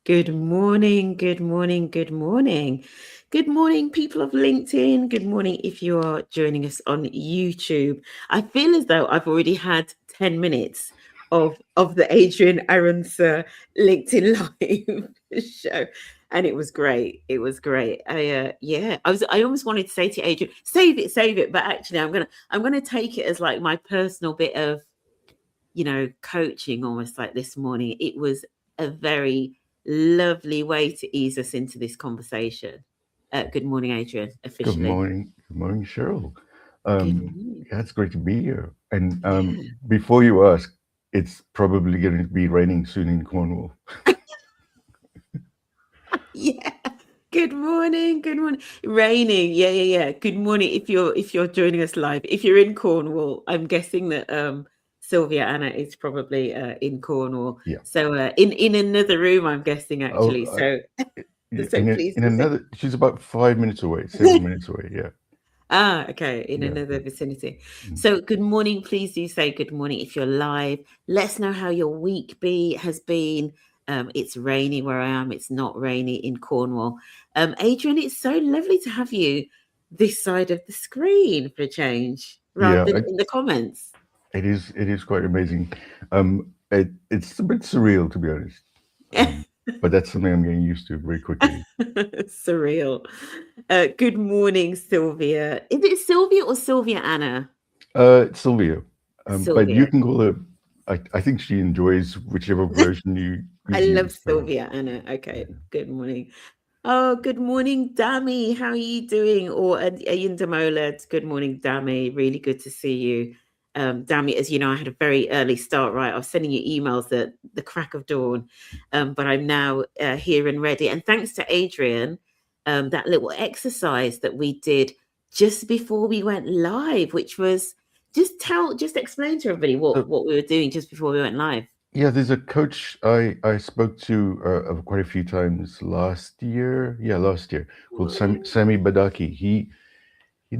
Good morning, good morning, good morning. Good morning, people of LinkedIn. Good morning if you are joining us on YouTube. I feel as though I've already had 10 minutes of the Adrianne Arendse LinkedIn Live show. And it was great. It was great. I almost wanted to say to Adrian, save it. But actually I'm gonna take it as like my personal bit of, coaching almost like this morning. It was a very lovely way to ease us into this conversation. Good morning, Adrian, Good officially. morning. Good morning, Cheryl. Good morning. Yeah, it's great to be here. And Yeah. before you ask, it's probably going to be raining soon in Cornwall. Yeah. Good morning. Good morning. Raining. Yeah. Good morning. If you're joining us live. If you're in Cornwall, I'm guessing that Sylvia Anna is probably in Cornwall. Yeah. So in another room, I'm guessing Oh, actually. So yeah, so please in to say. another, she's about 5 minutes away, 7 minutes away. Yeah. Ah, okay, in Yeah. another vicinity. Mm. So, good morning. Please do say good morning if you're live. Let us know how your week has been. It's rainy where I am. It's not rainy in Cornwall. Adrian, it's so lovely to have you this side of the screen for a change, rather Yeah, than in the comments. it is quite amazing. It's a bit surreal, to be honest. But that's something I'm getting used to very quickly. Surreal. Good morning, Sylvia. Is it Sylvia or Sylvia Anna? Sylvia, but you Sylvia. can call her, I think she enjoys whichever version you I love use. Sylvia Anna. Okay, good morning. Oh, good morning, Dami. How are you doing? Or Ayindamola. Good morning, Dami. Really good to see you. Dami, as you know, I had a very early start, right? I was sending you emails at the crack of dawn, but I'm now here and ready. And thanks to Adrian, that little exercise that we did just before we went live, which was just explain to everybody So what we were doing just before we went live. yeah, there's a coach I spoke to quite a few times last year. Yeah, last year, called Sami Badaki. He'd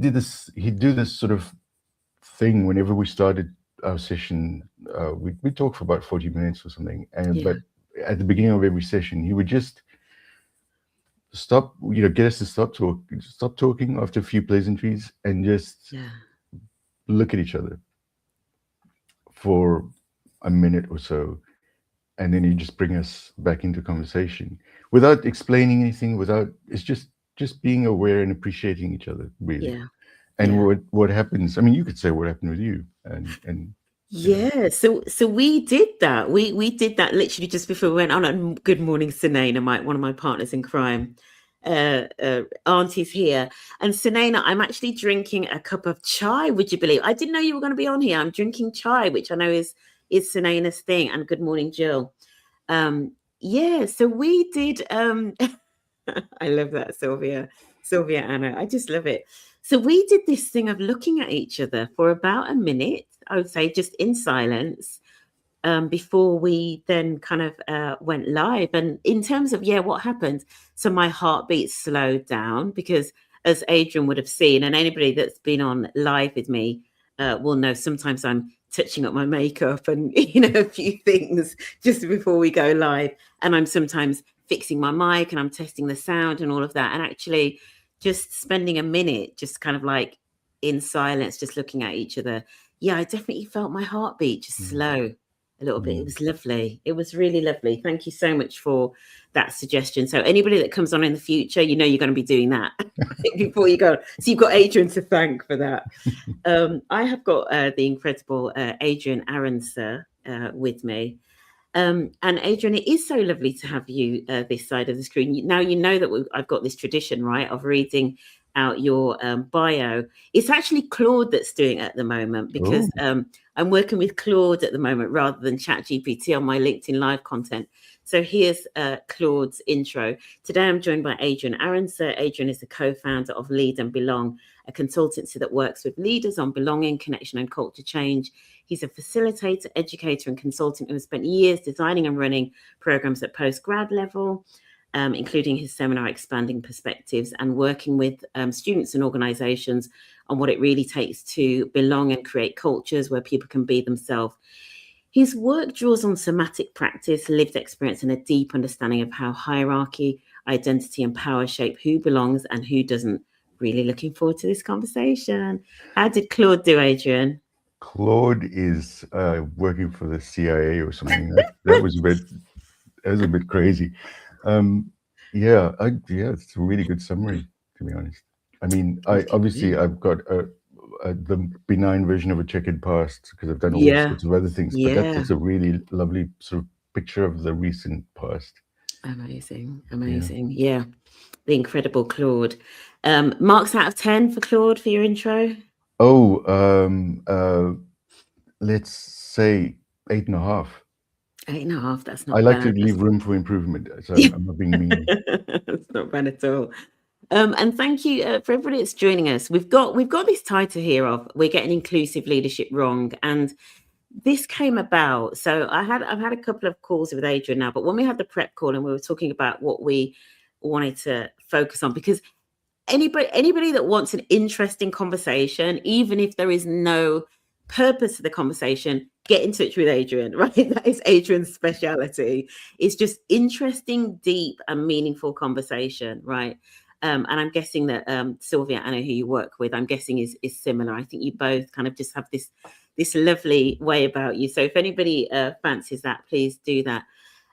do this sort of thing whenever we started our session. We talk for about 40 minutes or something, and Yeah, but at the beginning of every session, he would just stop, get us to stop talking after a few pleasantries, and just yeah. look at each other for a minute or so, and then you just bring us back into conversation without explaining anything, without it's just being aware and appreciating each other, really. Yeah, And yeah. what happens, I mean, you could say what happened with you, and you know Yeah, so we did that. We did that literally just before we went on. And good morning, Sunaina, one of my partners in crime. Auntie's here, and Sunaina, I'm actually drinking a cup of chai. Would you believe? I didn't know you were going to be on here. I'm drinking chai, which I know is Sunaina's thing. And good morning, Jill. Um, yeah, so we did. I love that, Sylvia Anna. I just love it. So we did this thing of looking at each other for about a minute, I would say, just in silence, before we then kind of went live. And in terms of, yeah, what happened? So my heartbeat slowed down because, as Adrian would have seen, and anybody that's been on live with me will know, sometimes I'm touching up my makeup and, a few things just before we go live. And I'm sometimes fixing my mic and I'm testing the sound and all of that. And actually, just spending a minute, just kind of like in silence, just looking at each other. Yeah, I definitely felt my heartbeat just mm, slow a little bit. It mm. was lovely. It was really lovely. Thank you so much for that suggestion. So anybody that comes on in the future, you're going to be doing that before you go. So you've got Adrian to thank for that. I have got the incredible Adrianne Arendse with me. And Adrian, it is so lovely to have you this side of the screen. Now you know that I've got this tradition, right, of reading out your bio. It's actually Claude that's doing it at the moment because Oh, I'm working with Claude at the moment rather than ChatGPT on my LinkedIn Live content. So here's Claude's intro. Today I'm joined by Adrianne Arendse. Adrian is the co-founder of Lead and Belong, a consultancy that works with leaders on belonging, connection, and culture change. He's a facilitator, educator, and consultant who has spent years designing and running programs at postgrad level, including his seminar Expanding Perspectives, and working with students and organizations on what it really takes to belong and create cultures where people can be themselves. His work draws on somatic practice, lived experience, and a deep understanding of how hierarchy, identity, and power shape who belongs and who doesn't. Really looking forward to this conversation. How did Claude do, Adrian? Claude is working for the CIA or something. That was a bit crazy. Yeah, it's a really good summary, to be honest. I mean, I've got the benign version of a checkered past because I've done all sorts of other things, but that's a really lovely sort of picture of the recent past. Amazing. Yeah. The incredible Claude. Marks out of 10 for Claude for your intro? Let's say 8.5. 8.5. That's not I like bad. to leave room for improvement, so I'm not being mean. That's not bad at all. And thank you for everybody that's joining us. We've got this title here of "We're Getting Inclusive Leadership Wrong," and this came about. So I've had a couple of calls with Adrian now, but when we had the prep call and we were talking about what we wanted to focus on, because anybody that wants an interesting conversation, even if there is no purpose to the conversation, get in touch with Adrian, right? That is Adrian's speciality. It's just interesting, deep, and meaningful conversation, right? And I'm guessing that Sylvia, Anna, who you work with, I'm guessing is similar. I think you both kind of just have this lovely way about you. So if anybody fancies that, please do that.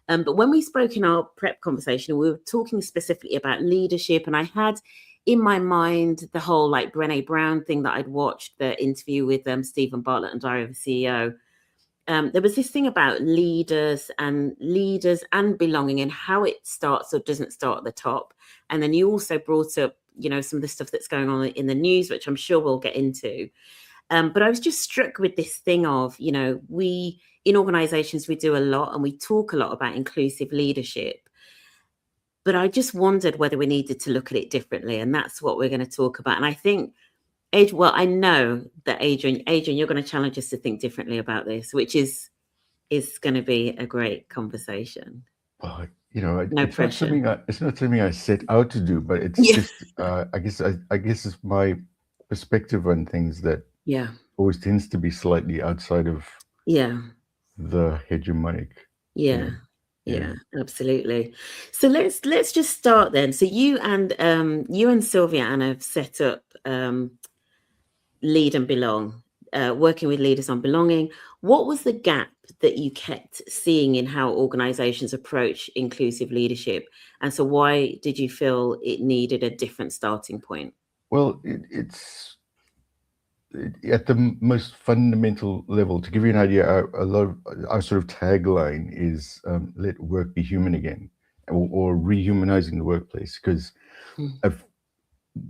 But when we spoke in our prep conversation, we were talking specifically about leadership, and I had in my mind the whole like Brené Brown thing that I'd watched, the interview with Stephen Bartlett and Diary of a CEO. There was this thing about leaders and belonging and how it starts or doesn't start at the top. And then you also brought up, some of the stuff that's going on in the news, which I'm sure we'll get into. But I was just struck with this thing of, we in organizations, we do a lot and we talk a lot about inclusive leadership. But I just wondered whether we needed to look at it differently. And that's what we're going to talk about. And I think, I know that Adrian, you're going to challenge us to think differently about this, which is going to be a great conversation. No it's pressure. It's not something I set out to do, but it's just, I guess it's my perspective on things that always tends to be slightly outside of the hegemonic. Yeah, absolutely. So let's just start then. So you and Sylvia Anna have set up Lead and Belong, working with leaders on belonging. What was the gap that you kept seeing in how organizations approach inclusive leadership? And so why did you feel it needed a different starting point? Well, it's at the most fundamental level. To give you an idea, our sort of tagline is "Let work be human again," or rehumanizing the workplace, because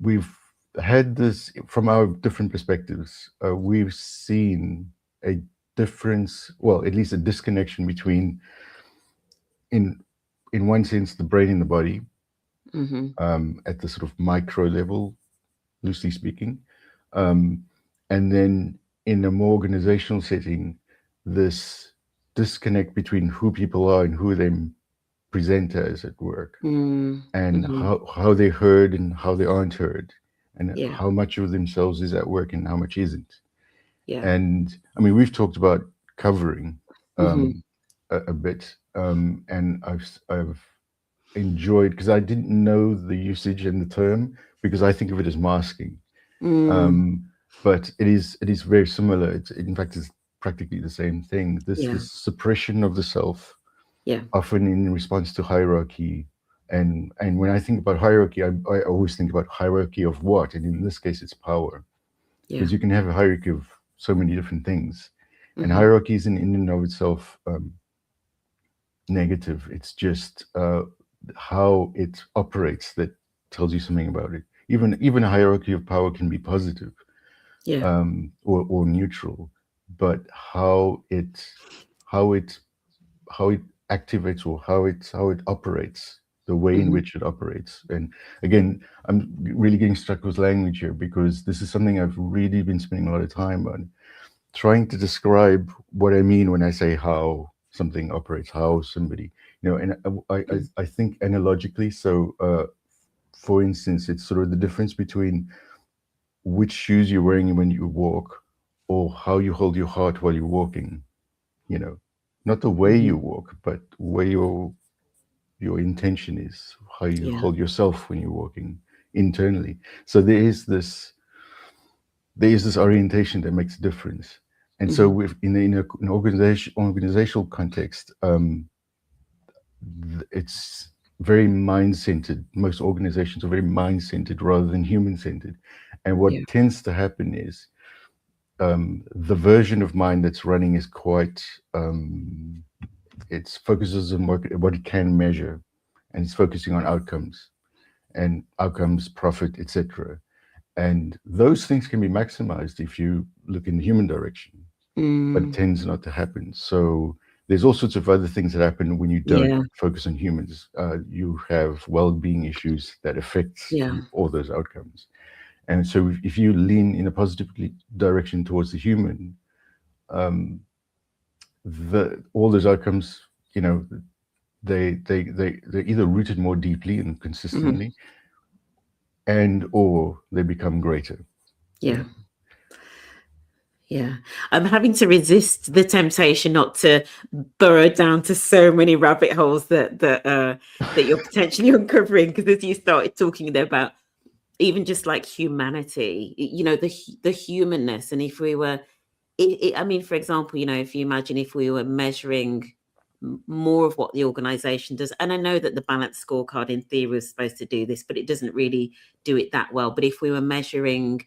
we've had this from our different perspectives. We've seen a difference, well, at least a disconnection between, in one sense, the brain and the body, at the sort of micro level, loosely speaking. And then in a more organizational setting, this disconnect between who people are and who they present as at work, and how they're heard and how they aren't heard, and how much of themselves is at work and how much isn't. And I mean, we've talked about covering a bit, and I've enjoyed, because I didn't know the usage and the term, because I think of it as masking. But it is very similar. In fact, it's practically the same thing. This suppression of the self, often in response to hierarchy. And when I think about hierarchy, I always think about hierarchy of what? And in this case, it's power. Because you can have a hierarchy of so many different things. And hierarchy isn't in and of itself negative. It's just how it operates that tells you something about it. Even a hierarchy of power can be positive. Or neutral, but how it activates, or how it operates, the way in which it operates. And again, I'm really getting struck with language here, because this is something I've really been spending a lot of time on, trying to describe what I mean when I say how something operates, how somebody, and I think analogically. So for instance, it's sort of the difference between which shoes you're wearing when you walk, or how you hold your heart while you're walking. not the way Mhm. you walk, but where your intention is, how you Yeah. hold yourself when you're walking internally. So there is this orientation that makes a difference. And so, Mhm. with in an organizational context, it's very mind centered. Most organizations are very mind centered rather than human centered. And Yeah. what tends to happen is the version of mind that's running is quite, it focuses on what it can measure, and it's focusing on outcomes, profit, etc. And those things can be maximized if you look in the human direction, but it Mm. tends not to happen. So there's all sorts of other things that happen when you don't Yeah. focus on humans. You have well-being issues that affect Yeah. all those outcomes. And so if you lean in a positive direction towards the human, um, all those outcomes, you know, they're either rooted more deeply and Mhm. consistently, and or they become greater. Yeah. Yeah. I'm having to resist the temptation not to burrow down to so many rabbit holes that you're potentially uncovering, because as you started talking there about even just like humanity, the humanness, and if we were I mean, for example, if you imagine if we were measuring more of what the organization does, and I know that the balanced scorecard in theory was supposed to do this, but it doesn't really do it that well. But if we were measuring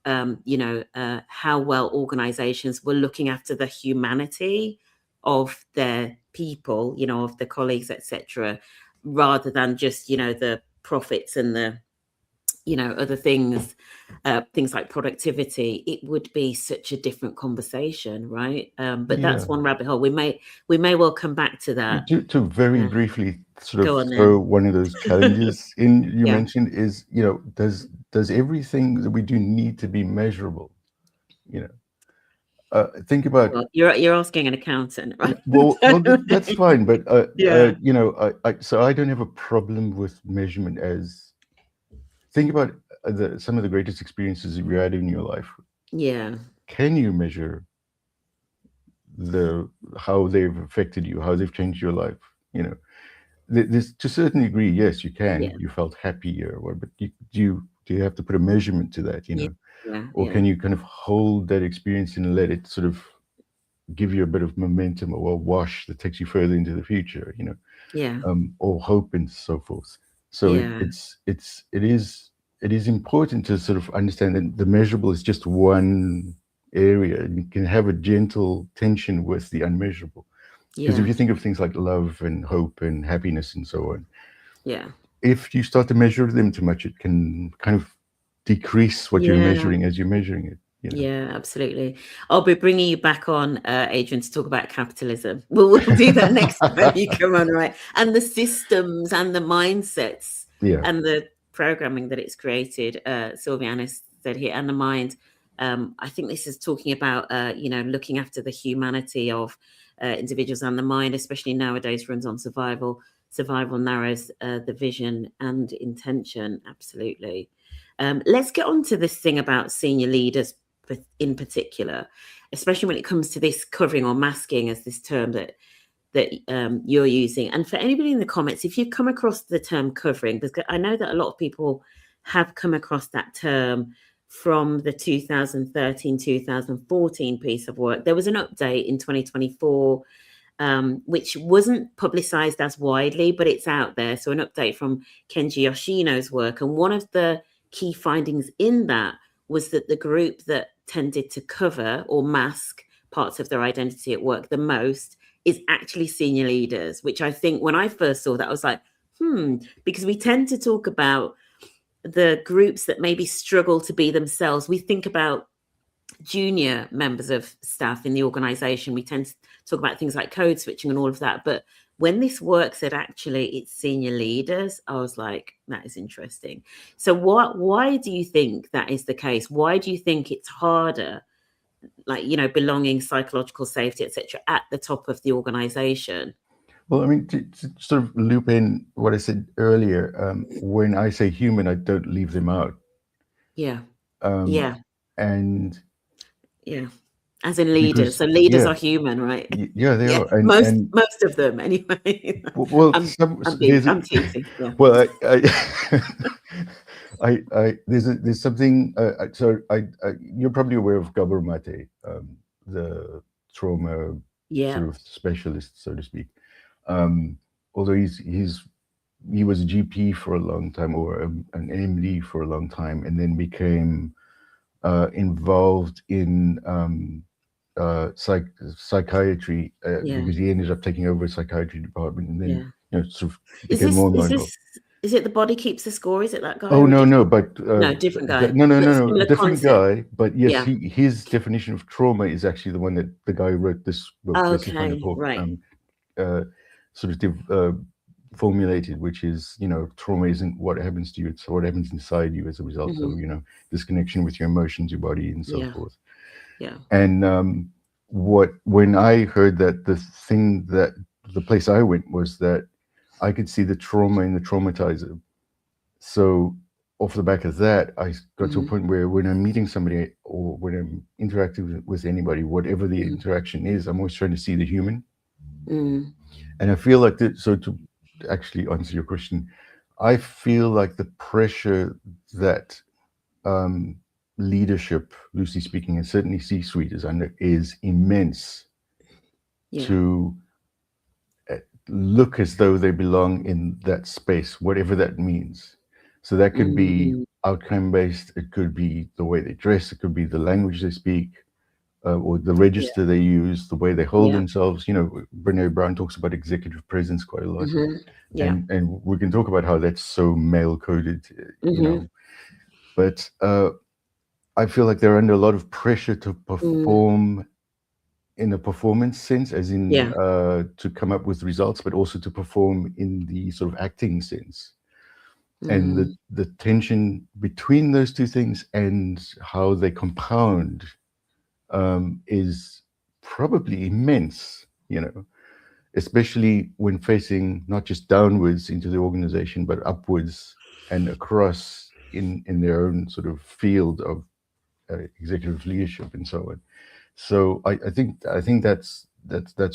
how well organizations were looking after the humanity of their people, of the colleagues, etc., rather than just, the profits and the, other things like productivity, it would be such a different conversation, right? But Yeah. that's one rabbit hole. We may well come back to that. To very Uh, briefly sort of Go on throw then. one of those challenges in you Yeah. mentioned is, does everything that we do need to be measurable? You know, think about, Well, you're asking an accountant, right? that's fine, but Yeah. so I don't have a problem with measurement. As think about some of the greatest experiences that you had in your life. Yeah. Can you measure the how they've affected you, how they've changed your life? You know, there's to a certain degree, yes, you can. Yeah. You felt happy or what, but do you have to put a measurement to that? Yeah. Yeah. Or Yeah. can you kind of hold that experience and let it sort of give you a bit of momentum or a wash that takes you further into the future? Yeah. Or hope and so forth. So Yeah. it is important to sort of understand that the measurable is just one area. You can have a gentle tension with the unmeasurable. Because if Yeah. you think of things like love and hope and happiness and so on, Yeah. if you start to measure them too much, it can kind of decrease what you're Yeah. measuring as you're measuring it. Yeah, absolutely. I'll be bringing you back on, Adrian, to talk about capitalism. We'll do that next time you come on, right? And the systems and the mindsets Yeah. and the programming that it's created. Sylviana said here, and the mind. I think this is talking about, looking after the humanity of individuals, and the mind, especially nowadays, runs on survival. Survival narrows the vision and intention. Absolutely. Let's get on to this thing about senior leaders in particular, especially when it comes to this covering or masking as this term that you're using. And for anybody in the comments, if you've come across the term covering, because I know that a lot of people have come across that term from the 2013-2014 piece of work. There was an update in 2024, which wasn't publicized as widely, but it's out there. So an update from Kenji Yoshino's work. And one of the key findings in that was that the group that tended to cover or mask parts of their identity at work the most is actually senior leaders, which I think when I first saw that, I was like, because we tend to talk about the groups that maybe struggle to be themselves. We think about junior members of staff in the organization. We tend to talk about things like code switching and all of that. But when this work said actually it's senior leaders, I was like, that is interesting. So why do you think that is the case? Why do you think it's harder, like, belonging, psychological safety, etc., at the top of the organization? Well, I mean, to sort of loop in what I said earlier, when I say human, I don't leave them out. Yeah. Um, Yeah. and Yeah. As in leaders. because So leaders yeah, are human, right? yeah, they Yeah, are, and most of them anyway. well, I'm teasing. Yeah. well, there's something. You're probably aware of Gabor Mate, the trauma Yeah. sort of specialist, so to speak. Although he was a GP for a long time, or an MD for a long time, and then became involved in psychiatry Yeah. because he ended up taking over a psychiatry department, and then sort of Is became more and more involved. is it The Body Keeps the Score? Is it that guy Oh or a no, different? but No, different guy. no, Similar different concept. guy. But yes, Yeah. his definition of trauma is actually the one that the guy who wrote this book, Wesley van der Okay. Kolk, Right. sort of formulated, which is, trauma isn't what happens to you; it's what happens inside you as a result of, this connection with your emotions, your body, and so forth. Yeah. And when I heard that, the place I went was that I could see the trauma in the traumatizer. So off the back of that, I got to a point where when I'm meeting somebody or when I'm interacting with anybody, whatever the interaction is, I'm always trying to see the human. Mm. And I feel like that. So to actually answer your question, I feel like the pressure that leadership, loosely speaking, and certainly C-suite is under, is immense. To look as though they belong in that space, whatever that means. So that could be outcome-based, it could be the way they dress, it could be the language they speak, or the register they use, the way they hold themselves. Brene Brown talks about executive presence quite a lot. And we can talk about how that's so male-coded, But I feel like they're under a lot of pressure to perform in a performance sense, as in to come up with results, but also to perform in the sort of acting sense. And the tension between those two things and how they compound is probably immense, especially when facing not just downwards into the organization, but upwards and across in their own sort of field of executive leadership and so on. So I think that's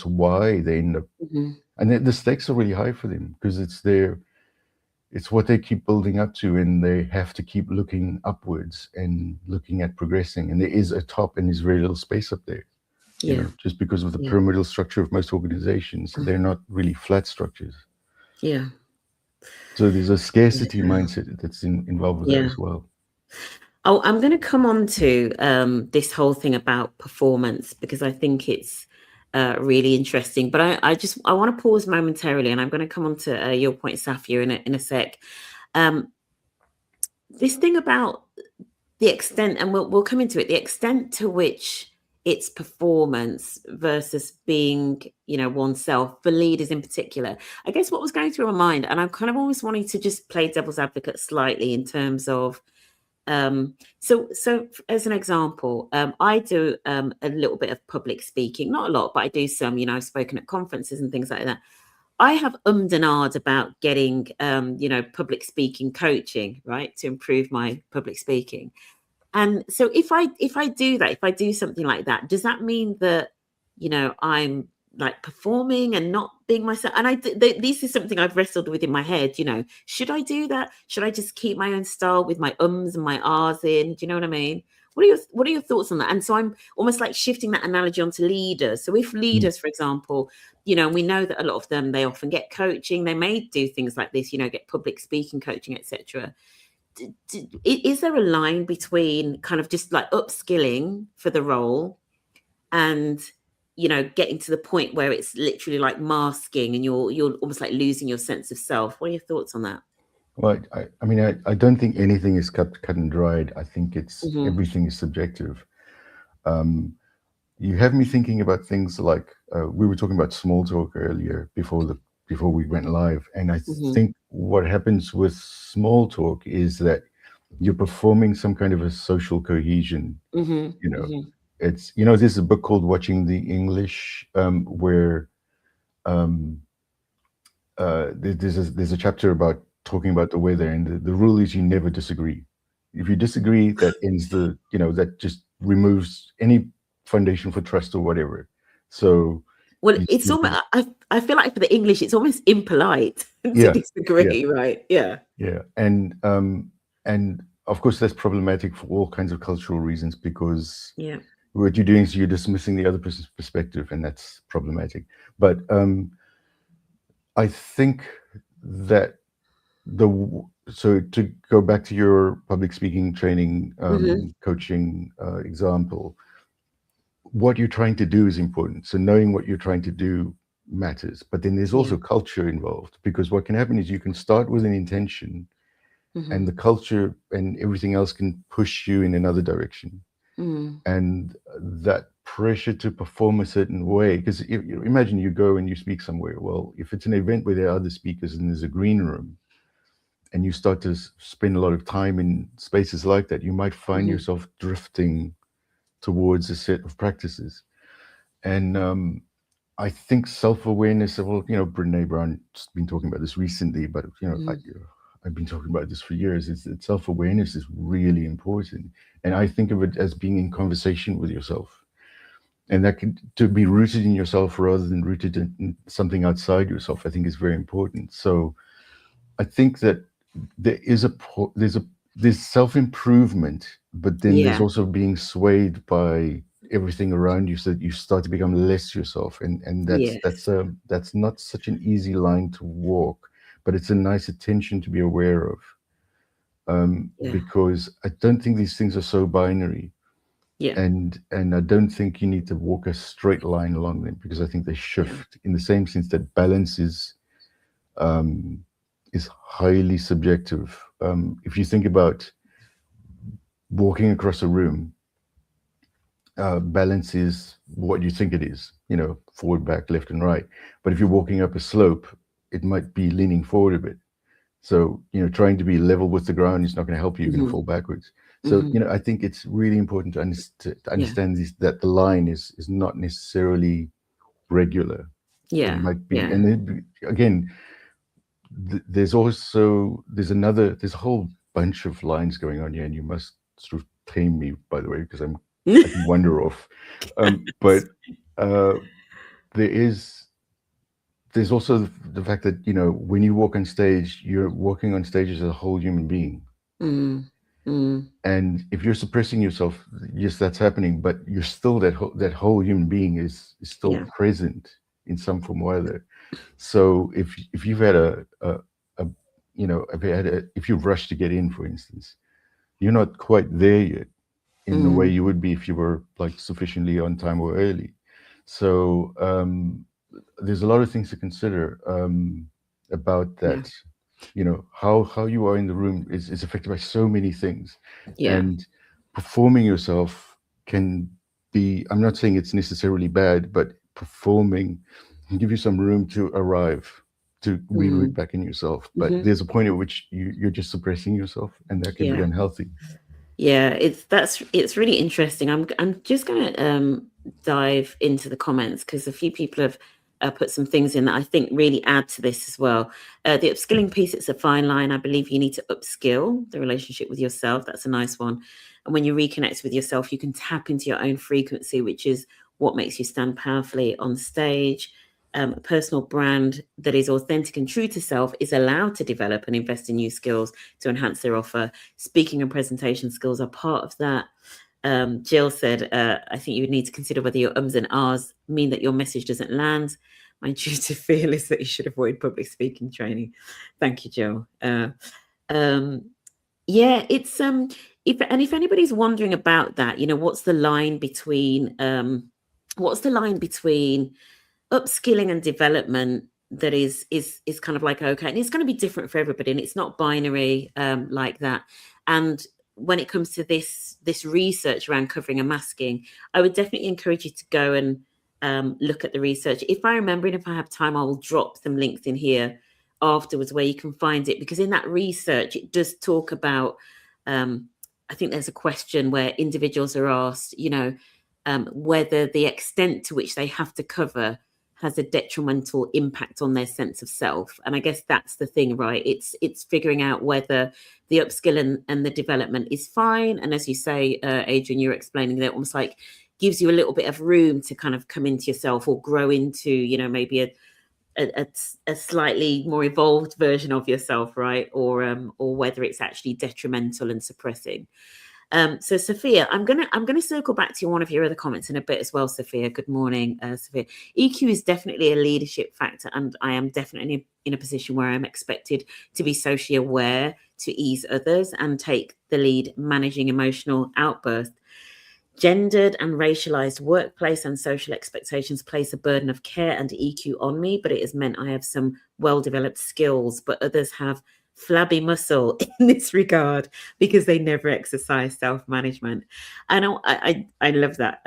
why they end up, and the stakes are really high for them, because it's what they keep building up to, and they have to keep looking upwards and looking at progressing. And there is a top, and there's very little space up there. Just because of the pyramidal structure of most organizations, they're not really flat structures. Yeah. So there's a scarcity mindset that's involved with that as well. Oh, I'm going to come on to this whole thing about performance, because I think it's really interesting. But I want to pause momentarily, and I'm going to come on to your point, Safia, in a sec. This thing about the extent, and we'll come into it, the extent to which it's performance versus being, oneself, for leaders in particular. I guess what was going through my mind, and I'm kind of always wanting to just play devil's advocate slightly in terms of, so as an example, I do a little bit of public speaking, not a lot, but I do some. I've spoken at conferences and things like that. I have and ahed about getting public speaking coaching, right, to improve my public speaking. And so if I do that, if I do something like that, does that mean that I'm like performing and not being myself? And this is something I've wrestled with in my head. Should I do that? Should I just keep my own style with my ums and my ahs in? Do you know what I mean? What are your thoughts on that? And so I'm almost like shifting that analogy onto leaders. So if leaders, for example, we know that a lot of them, they often get coaching. They may do things like this, get public speaking coaching, etc. Is there a line between kind of just like upskilling for the role and getting to the point where it's literally like masking and you're almost like losing your sense of self? What are your thoughts on that? Well, I don't think anything is cut and dried. I think it's everything is subjective. You have me thinking about things like we were talking about small talk earlier before we went live, and I think what happens with small talk is that you're performing some kind of a social cohesion. It's there's a book called Watching the English, where there's a chapter about talking about the weather, and the rule is you never disagree. If you disagree, that ends that just removes any foundation for trust or whatever. So Well, you it's still almost, can, I feel like for the English, it's almost impolite to yeah, yeah, disagree, right? Yeah. yeah, and of course that's problematic for all kinds of cultural reasons, because Yeah. what you're doing is you're dismissing the other person's perspective, and that's problematic. But I think that so to go back to your public speaking training, Hmm. coaching example, what you're trying to do is important. So knowing what you're trying to do matters. But then there's Yeah. also culture involved, because what can happen is you can start with an intention, Hmm. and the culture and everything else can push you in another direction. Mm. And that pressure to perform a certain way, because imagine you go and you speak somewhere. Well, if it's an event where there are other speakers and there's a green room, and you start to spend a lot of time in spaces like that, you might find Hmm. yourself drifting towards a set of practices. And I think self-awareness, well, Brene Brown's been talking about this recently, but Hmm. I've been talking about this for years. Is that self-awareness is really important, and I think of it as being in conversation with yourself, and that can to be rooted in yourself rather than rooted in something outside yourself. I think is very important. So I think that there is there's self-improvement, but then there's Yeah. also being swayed by everything around you, so that you start to become less yourself, and Yes. that's not such an easy line to walk, but it's a nice attention to be aware of, Yeah. because I don't think these things are so binary, Yeah. and I don't think you need to walk a straight line along them, because I think they Yeah. shift in the same sense that balance um, is highly subjective. If you think about walking across a room, balance is what you think it is, forward, back, left, and right. But if you're walking up a slope, it might be leaning forward a bit. So, trying to be level with the ground is not going to help you. You're going to Hmm. fall backwards. So, Hmm. I think it's really important to Yeah. understand that the line is not necessarily regular. It Yeah. might be, Yeah. and then, again, there's a whole bunch of lines going on here, and you must sort of tame me, by the way, because I can wander off. But uh, there is there's also the fact that when you walk on stage, you're walking on stage as a whole human being, Mm. Mm. and if you're suppressing yourself, yes, that's happening, but you're still that whole human being is still Yeah. present in some form or other. So if you've had a if you've rushed to get in, for instance, you're not quite there yet in the way Mm. you would be if you were like sufficiently on time or early. So there's a lot of things to consider about Yeah. that. How you are in the room is affected by so many things, Yeah. and performing yourself can be, I'm not saying it's necessarily bad, but performing can give you some room to arrive, to reroute Mm. back in yourself. But Hmm. there's a point at which you're just suppressing yourself, and that can be Yeah. unhealthy. Yeah, it's really interesting. I'm just going to dive into the comments because a few people have put some things in that I think really add to this as well. The upskilling piece, it's a fine line. I believe you need to upskill the relationship with yourself. That's a nice one. And when you reconnect with yourself, you can tap into your own frequency, which is what makes you stand powerfully on stage. A personal brand that is authentic and true to self is allowed to develop and invest in new skills to enhance their offer. Speaking and presentation skills are part of that. Jill said, I think you would need to consider whether your ums and ahs mean that your message doesn't land. My intuitive feel is that you should avoid public speaking training. Thank you, Jill. Yeah, it's if anybody's wondering about that, what's the line between upskilling and development that is kind of like okay, and it's going to be different for everybody, and it's not binary like that. And when it comes to this research around covering and masking, I would definitely encourage you to go and look at the research. If I remember and if I have time, I will drop some links in here afterwards where you can find it, because in that research it does talk about I think there's a question where individuals are asked, whether the extent to which they have to cover has a detrimental impact on their sense of self. And I guess that's the thing, right? It's figuring out whether the upskill and the development is fine. And as you say, Adrian, you're explaining that almost like gives you a little bit of room to kind of come into yourself or grow into, you know, maybe a slightly more evolved version of yourself, right? Or whether it's actually detrimental and suppressing. So Sophia, I'm gonna circle back to one of your other comments in a bit as well, Sophia. Good morning, Sophia. EQ is definitely a leadership factor, and I am definitely in a position where I'm expected to be socially aware, to ease others, and take the lead managing emotional outbursts. Gendered and racialized workplace and social expectations place a burden of care and EQ on me, but it has meant I have some well-developed skills, but others have flabby muscle in this regard because they never exercise self-management. And I love that,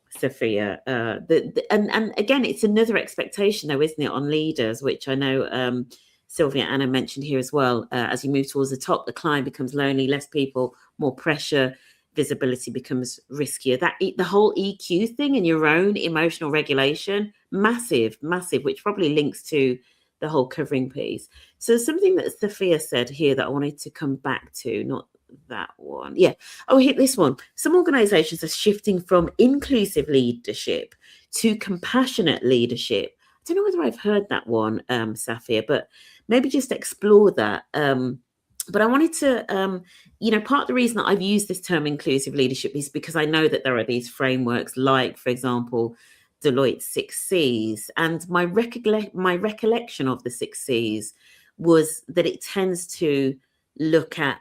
Sophia. And again, it's another expectation, though, isn't it, on leaders, which I know Sylvia Anna mentioned here as well. As you move towards the top, the climb becomes lonely, less people, more pressure, visibility becomes riskier. That the whole EQ thing and your own emotional regulation, massive, which probably links to the whole covering piece. So something that Sophia said here that I wanted to come back to, not that one. Yeah. Oh, hit this one. Some organizations are shifting from inclusive leadership to compassionate leadership. I don't know whether I've heard that one, Safia, but maybe just explore that. But I wanted to, you know, part of the reason that I've used this term inclusive leadership is because I know that there are these frameworks like, for example, Deloitte's 6 Cs. And my recollection of the 6 Cs was that it tends to look at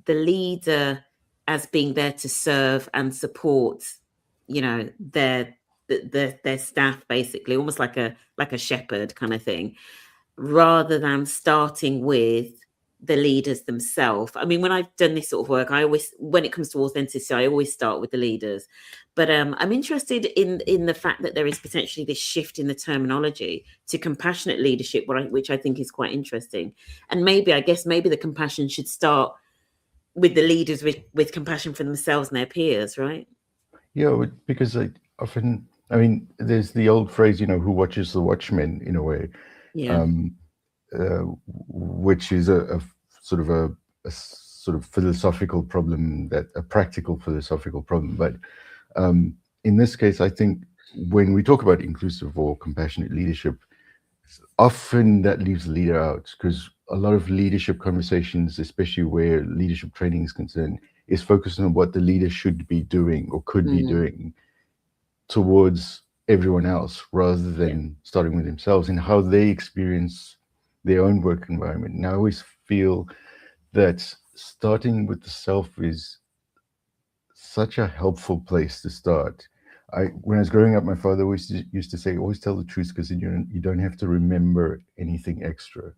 the leader as being there to serve and support, you know, their staff, basically, almost like a shepherd kind of thing, rather than starting with the leaders themselves. I mean, when I've done this sort of work, I always, when it comes to authenticity, I always start with the leaders. But I'm interested in the fact that there is potentially this shift in the terminology to compassionate leadership, which I think is quite interesting. And maybe, I guess, maybe the compassion should start with the leaders with compassion for themselves and their peers, right? Yeah, because often, I mean, there's the old phrase, you know, who watches the watchmen, in a way. Yeah. Which is a sort of philosophical problem, that a practical philosophical problem. But in this case, I think when we talk about inclusive or compassionate leadership, often that leaves the leader out, because a lot of leadership conversations, especially where leadership training is concerned, is focused on what the leader should be doing or could be doing towards everyone else, rather than starting with themselves and how they experience their own work environment. And I always feel that starting with the self is such a helpful place to start. When I was growing up, my father always used to say, always tell the truth, because you don't have to remember anything extra.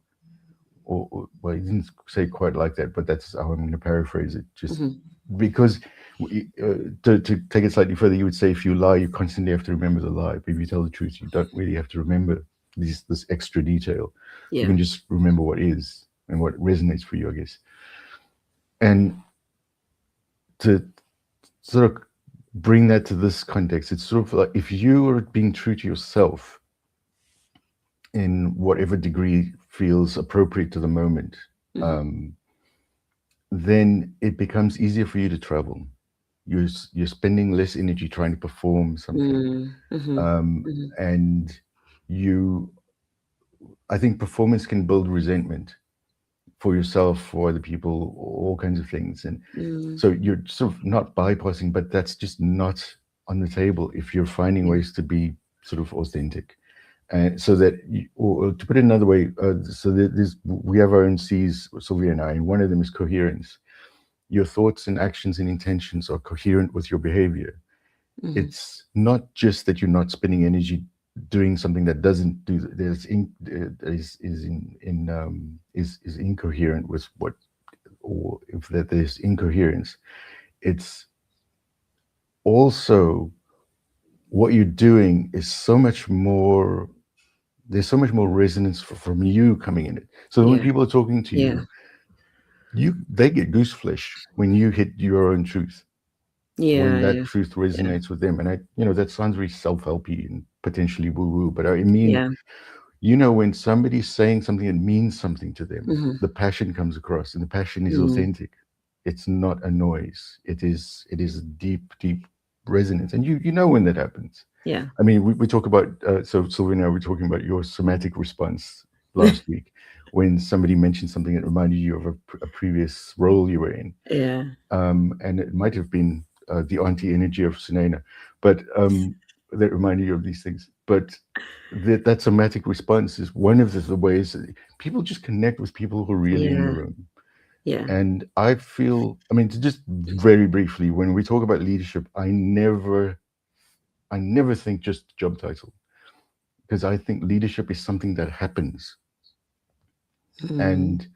Or well, he didn't say quite like that, but that's how I'm going to paraphrase it. Just because to take it slightly further, you would say if you lie, you constantly have to remember the lie. But if you tell the truth, you don't really have to remember this extra detail. You can just remember what is and what resonates for you, I guess. And to sort of bring that to this context, it's sort of like if you are being true to yourself in whatever degree feels appropriate to the moment, then it becomes easier for you to travel. You're spending less energy trying to perform something. And I think performance can build resentment for yourself, for other people, all kinds of things. And so you're sort of not bypassing, but that's just not on the table if you're finding ways to be sort of authentic. And so that, or to put it another way, we have our own C's, Sylvia and I, and one of them is coherence. Your thoughts and actions and intentions are coherent with your behavior. It's not just that you're not spending energy doing something that doesn't do is incoherent with what, or if that there's incoherence, it's also what you're doing is so much more. There's so much more resonance from you coming in it. So when people are talking to you, they get goose flesh when you hit your own truth. When that truth resonates with them. And that sounds very self-helpy and potentially woo-woo, but I mean, when somebody's saying something that means something to them, the passion comes across, and the passion is authentic. It's not a noise. It is a deep, deep resonance, and you know when that happens. Yeah. I mean, we talk about so Sylvia and I were talking about your somatic response last week when somebody mentioned something that reminded you of a previous role you were in, Yeah. and it might have been the auntie energy of Sunaina, but that reminded you of these things. But that somatic response is one of the ways that people just connect with people who are really in the Yeah. room. Yeah. And I feel, I mean, to just very briefly, when we talk about leadership, I never think just job title, because I think leadership is something that happens, Mm. and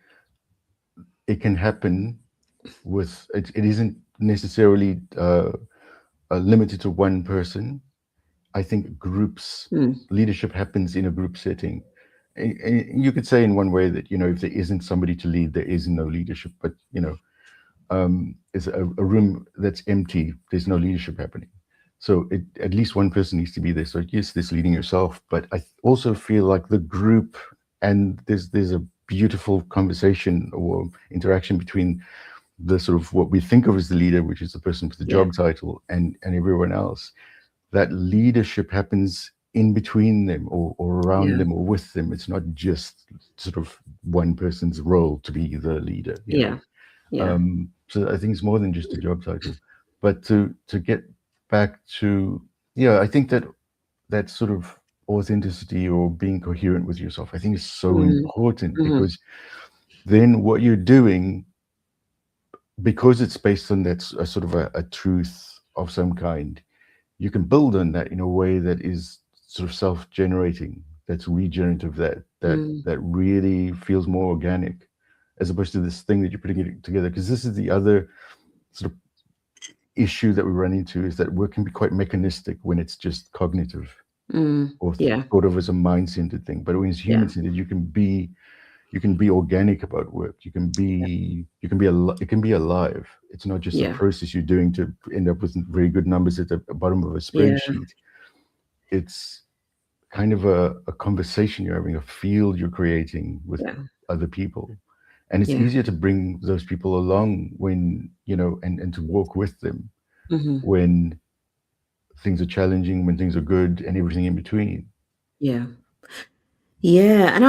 it can happen with it isn't necessarily limited to one person. I think groups Mm. leadership happens in a group setting. You could say in one way that, if there isn't somebody to lead, there is no leadership. But it's a room that's empty, there's no leadership happening. So at least one person needs to be there. So yes, there's leading yourself, but I also feel like the group, and there's a beautiful conversation or interaction between the sort of what we think of as the leader, which is the person with the Yeah. job title, and everyone else. That leadership happens in between them, or around Yeah. them, or with them. It's not just sort of one person's role to be the leader. Yeah. Yeah. So I think it's more than just a job title. But to get back to, yeah, I think that that sort of authenticity or being coherent with yourself, I think is so Mm. important, Hmm. because then what you're doing, because it's based on that a sort of a truth of some kind, you can build on that in a way that is sort of self-generating, that's regenerative, Mm. that really feels more organic, as opposed to this thing that you're putting it together. Because this is the other sort of issue that we run into, is that work can be quite mechanistic when it's just cognitive, Mm. or Yeah. thought of as a mind-centered thing. But when it's Yeah. human-centered, you can be organic about work. It can be alive. It's not just a Yeah. process you're doing to end up with very good numbers at the bottom of a Yeah. spreadsheet. It's kind of a conversation you're having, a field you're creating with Yeah. other people. And it's Yeah. easier to bring those people along when, and to walk with them Hmm. when things are challenging, when things are good, and everything in between. Yeah. Yeah, and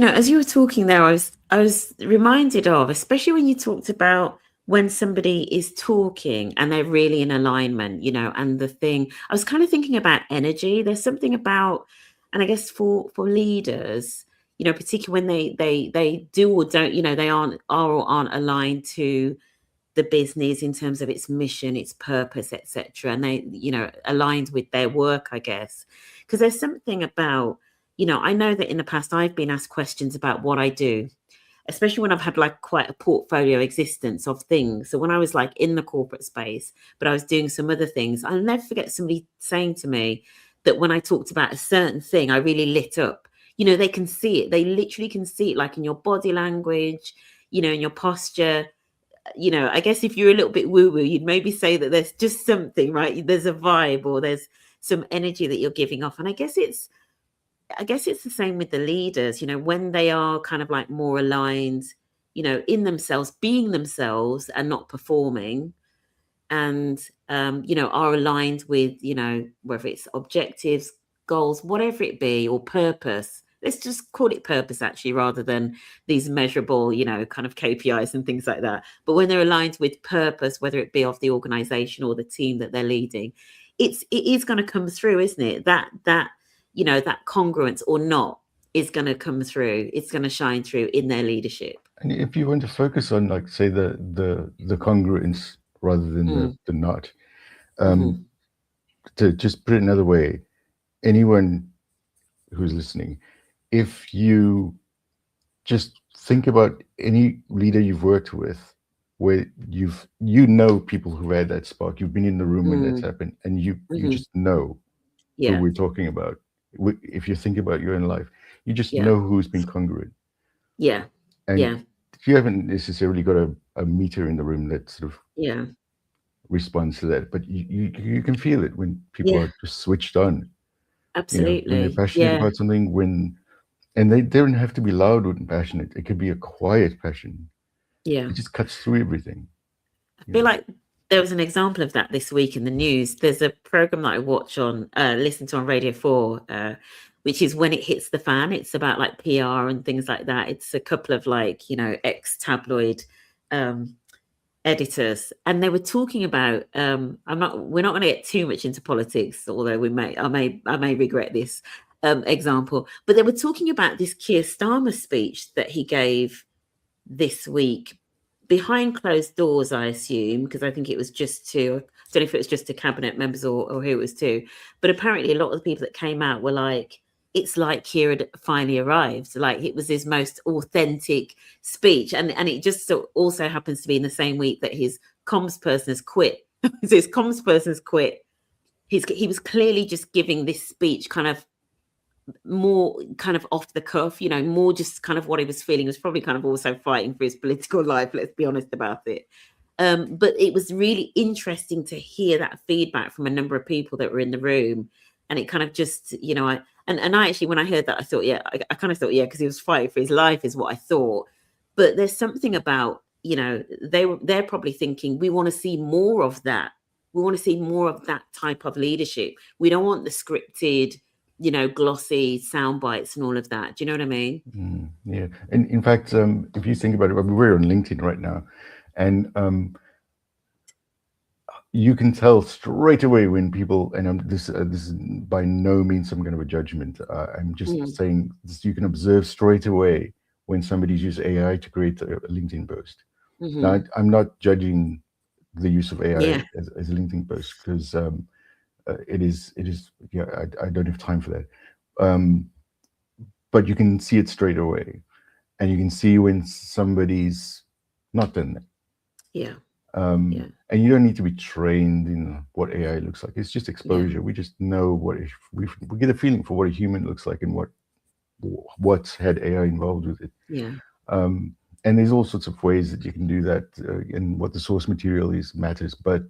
as you were talking there, I was reminded of, especially when you talked about when somebody is talking and they're really in alignment, and the thing, I was kind of thinking about energy. There's something about, and I guess for leaders, particularly when they do or don't, they are or aren't aligned to the business in terms of its mission, its purpose, etc., and they, aligned with their work, I guess, because there's something about, I know that in the past I've been asked questions about what I do, especially when I've had like quite a portfolio existence of things. So when I was like in the corporate space, but I was doing some other things, I'll never forget somebody saying to me that when I talked about a certain thing, I really lit up. They can see it. They literally can see it, like in your body language, in your posture. I guess if you're a little bit woo woo, you'd maybe say that there's just something, right? There's a vibe, or there's some energy that you're giving off. And I guess it's the same with the leaders, when they are kind of like more aligned, in themselves, being themselves and not performing, and are aligned with, whether it's objectives, goals, whatever it be, or purpose. Let's just call it purpose, actually, rather than these measurable, kind of KPIs and things like that. But when they're aligned with purpose, whether it be of the organization or the team that they're leading, it is going to come through, isn't it? That congruence or not is going to come through. It's going to shine through in their leadership. And if you want to focus on, like, say, the congruence rather than Mm. the not, Hmm. um, to just put it another way, anyone who's listening, if you just think about any leader you've worked with, where people who've had that spark, you've been in the room when that's Mm. happened, and you Hmm. just know who Yeah. we're talking about. If you think about your own life, you just Yeah. know who's been congruent, Yeah. and Yeah. you haven't necessarily got a meter in the room that sort of Yeah. responds to that, but you can feel it when people Yeah. are just switched on. When they're Absolutely. passionate Yeah. about something, and they don't have to be loud and passionate. It could be a quiet passion. Yeah. It just cuts through everything. I You feel know. like There was an example of that this week in the news. There's a program that I watch on, listen to on Radio 4, which is When It Hits the Fan. It's about like PR and things like that. It's a couple of like, ex-tabloid um, editors, and they were talking about, we're not going to get too much into politics, although I may regret this example, but they were talking about this Keir Starmer speech that he gave this week behind closed doors, I assume, because I think it was just to, I don't know if it was just to cabinet members or who it was to, but apparently a lot of the people that came out were like, it's like Keir had finally arrived. Like it was his most authentic speech. And it just also happens to be in the same week that his comms person has quit. So his comms person has quit. He was clearly just giving this speech kind of more kind of off the cuff, more just kind of what he was feeling. He was probably kind of also fighting for his political life, let's be honest about it. But it was really interesting to hear that feedback from a number of people that were in the room. And it kind of just, I actually, when I heard that, I thought, I kind of thought, because he was fighting for his life is what I thought. But there's something about, they're probably thinking, we want to see more of that. We want to see more of that type of leadership. We don't want the scripted, glossy sound bites and all of that. Do you know what I mean? Yeah. And in fact, if you think about it, we're on LinkedIn right now, and you can tell straight away when people, and this is by no means some kind of a judgment. I'm just saying this, you can observe straight away when somebody's used AI to create a LinkedIn post. Now, I'm not judging the use of AI as a LinkedIn post, because it is I don't have time for that. But you can see it straight away, and you can see when somebody's not done that. And you don't need to be trained in what AI looks like. It's just exposure. We just know we get a feeling for what a human looks like and what's had AI involved with it. And there's all sorts of ways that you can do that, and what the source material is matters. But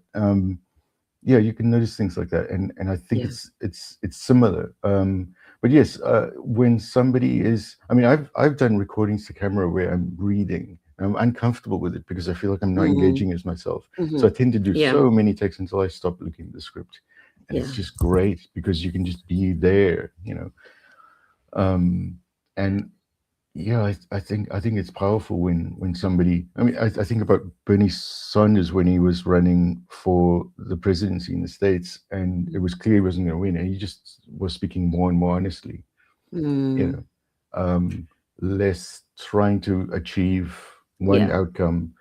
you can notice things like that, and I think it's similar. But yes, when somebody is, I mean, I've done recordings to camera where I'm reading. I'm uncomfortable with it because I feel like I'm not engaging as myself. So I tend to do so many takes until I stop looking at the script, and it's just great because you can just be there, and I think it's powerful when somebody. I mean, I think about Bernie Sanders when he was running for the presidency in the States, and it was clear he wasn't going to win, and he just was speaking more and more honestly, less trying to achieve one outcome,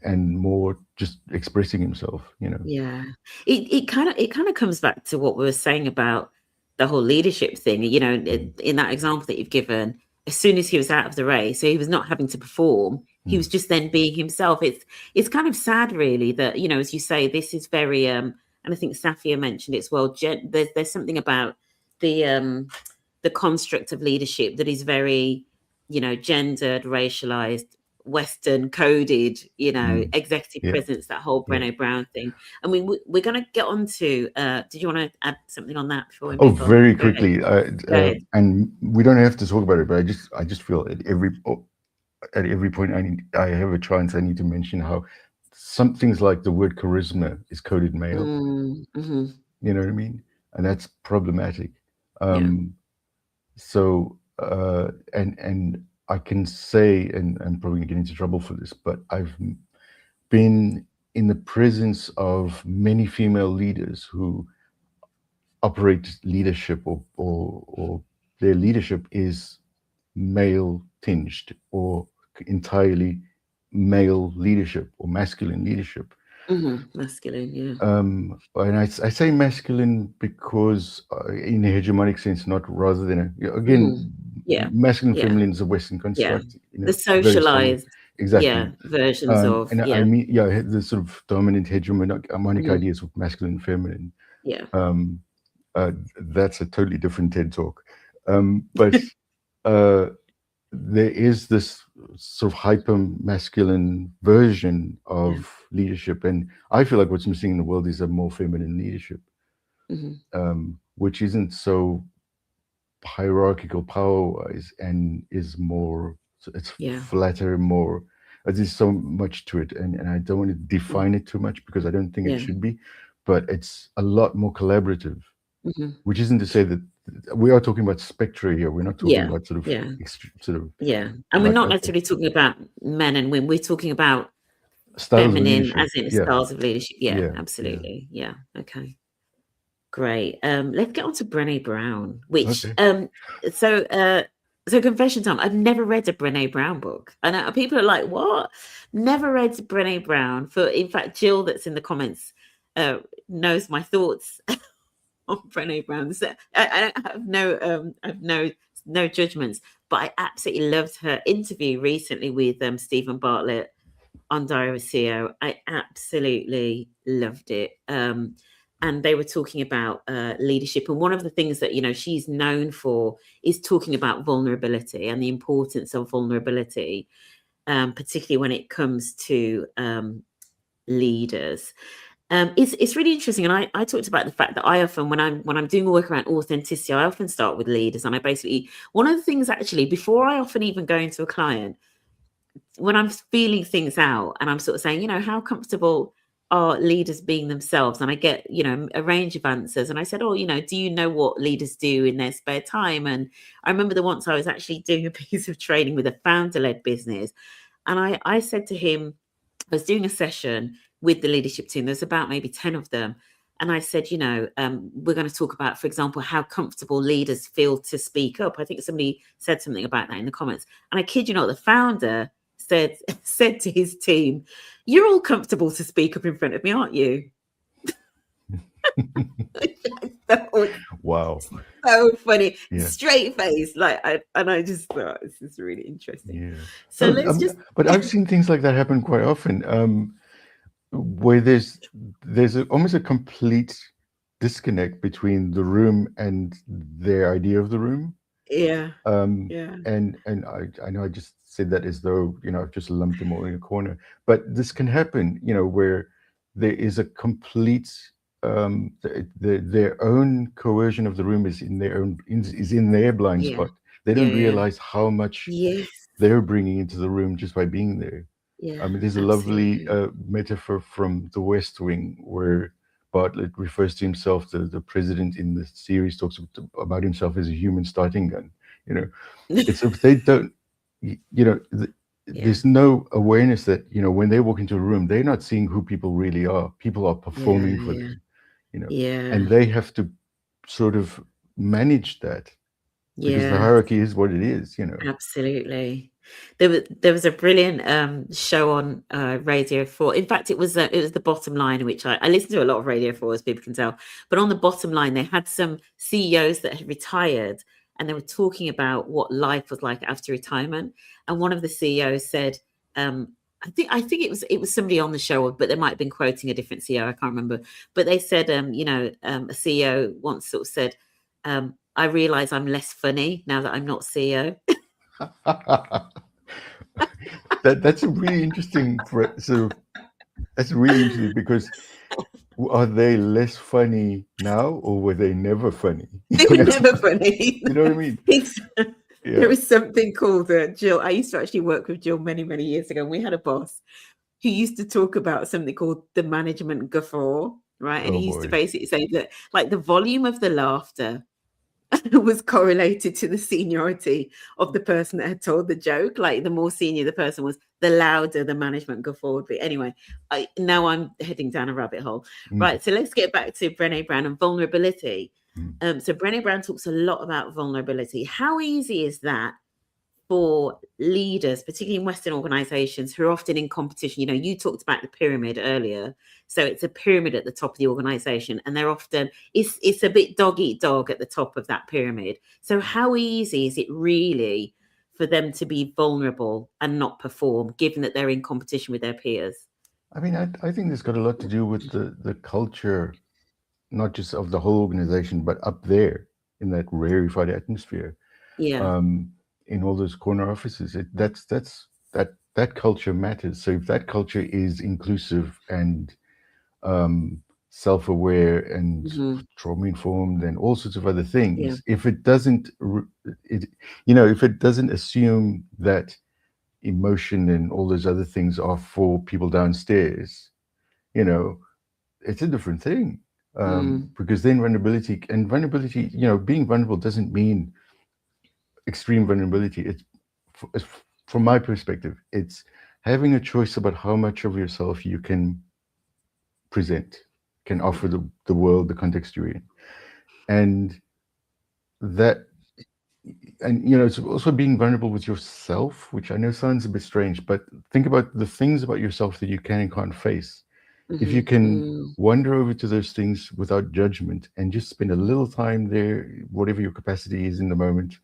and more just expressing himself. It kind of comes back to what we were saying about the whole leadership thing, in that example that you've given. As soon as he was out of the race, so he was not having to perform, he was just then being himself. It's kind of sad, really, that, as you say, this is very and I think Safia mentioned it as well, there's something about the construct of leadership that is very, gendered, racialized, Western coded, executive presence, that whole Brené Brown thing. I mean, we're going to get on to, did you want to add something on that before we move on? Very quickly. And we don't have to talk about it, but I just feel at every point I have a chance, I need to mention how some things like the word charisma is coded male. You know what I mean? And that's problematic. So, and I can say, and I'm probably gonna get into trouble for this, but I've been in the presence of many female leaders who operate leadership, or their leadership is male tinged, or entirely male leadership or masculine leadership. Masculine, and I say masculine because in a hegemonic sense, not rather than masculine, feminine is a Western construct. The socialized versions of, and I mean, the sort of dominant hegemonic ideas of masculine and feminine. That's a totally different TED talk. But there is this sort of hyper masculine version of leadership, and I feel like what's missing in the world is a more feminine leadership, which isn't so hierarchical power-wise, and is more, it's flatter, more There's so much to it, and I don't want to define it too much because I don't think it should be, but it's a lot more collaborative. Which isn't to say that we are talking about spectra here. We're not talking about sort of and we're not necessarily talking about men and women. We're talking about styles feminine, of as in styles of leadership. Absolutely. Yeah. Okay. Great. Let's get on to Brené Brown, which so confession time. I've never read a Brené Brown book, and people are like, "What? Never read Brené Brown." In fact, Jill, that's in the comments, knows my thoughts on Brené Brown. So I don't have no judgments, but I absolutely loved her interview recently with Stephen Bartlett on Diary of a CEO. I absolutely loved it. And they were talking about leadership, and one of the things that she's known for is talking about vulnerability and the importance of vulnerability, particularly when it comes to leaders. It's really interesting, and I talked about the fact that I often, when I'm doing work around authenticity, I often start with leaders, and I basically, one of the things actually before I often even go into a client, when I'm feeling things out and I'm sort of saying, how comfortable are leaders being themselves? And I get, a range of answers. And I said, do you know what leaders do in their spare time? And I remember that once I was actually doing a piece of training with a founder-led business. And I said to him, I was doing a session with the leadership team. There's about maybe 10 of them. And I said, we're going to talk about, for example, how comfortable leaders feel to speak up. I think somebody said something about that in the comments. And I kid you not, the founder said to his team, "You're all comfortable to speak up in front of me, aren't you?" Wow, so funny, straight face, and I just thought this is really interesting. So but I've seen things like that happen quite often, where there's almost a complete disconnect between the room and their idea of the room. And I know I just said that as though I've just lumped them all in a corner, but this can happen where there is a complete their own coercion of the room is in their blind spot. They don't realize how much they're bringing into the room just by being there. I mean, there's a lovely metaphor from The West Wing where Bartlett refers to himself, the president in the series talks about himself as a human starting gun. It's if they don't, there's no awareness that when they walk into a room, they're not seeing who people really are. People are performing for them, and they have to sort of manage that because the hierarchy is what it is. Absolutely. There was a brilliant show on Radio 4. In fact, it was The Bottom Line, which I listen to a lot of Radio 4, as people can tell. But on The Bottom Line, they had some CEOs that had retired, and they were talking about what life was like after retirement. And one of the CEOs said, I think it was somebody on the show, but they might have been quoting a different CEO. I can't remember. But they said, a CEO once sort of said, "I realize I'm less funny now that I'm not CEO." That's a really interesting that's really interesting because are they less funny now or were they never funny? They were never funny. You know what I mean? There was something called Jill. I used to actually work with Jill many, many years ago, and we had a boss who used to talk about something called the management guffaw, right? And he used to basically say that like the volume of the laughter was correlated to the seniority of the person that had told the joke. Like the more senior the person was, the louder the management guffaw would be. Anyway, now I'm heading down a rabbit hole. Right, so let's get back to Brené Brown and vulnerability. So Brené Brown talks a lot about vulnerability. How easy is that for leaders, particularly in Western organizations who are often in competition? You talked about the pyramid earlier. So it's a pyramid at the top of the organization, and they're often, it's a bit dog eat dog at the top of that pyramid. So how easy is it really for them to be vulnerable and not perform, given that they're in competition with their peers? I mean, I think this got a lot to do with the culture, not just of the whole organization, but up there in that rarefied atmosphere. In all those corner offices, that culture matters. So if that culture is inclusive and self-aware and trauma-informed and all sorts of other things, if it doesn't, if it doesn't assume that emotion and all those other things are for people downstairs, you know, it's a different thing. Because then vulnerability, you know, being vulnerable doesn't mean extreme vulnerability. It's from my perspective, it's having a choice about how much of yourself you can present, can offer the world, the context you're in. And that, and you know, it's also being vulnerable with yourself, which I know sounds a bit strange, but think about the things about yourself that you can and can't face. If you can wander over to those things without judgment and just spend a little time there, whatever your capacity is in the moment,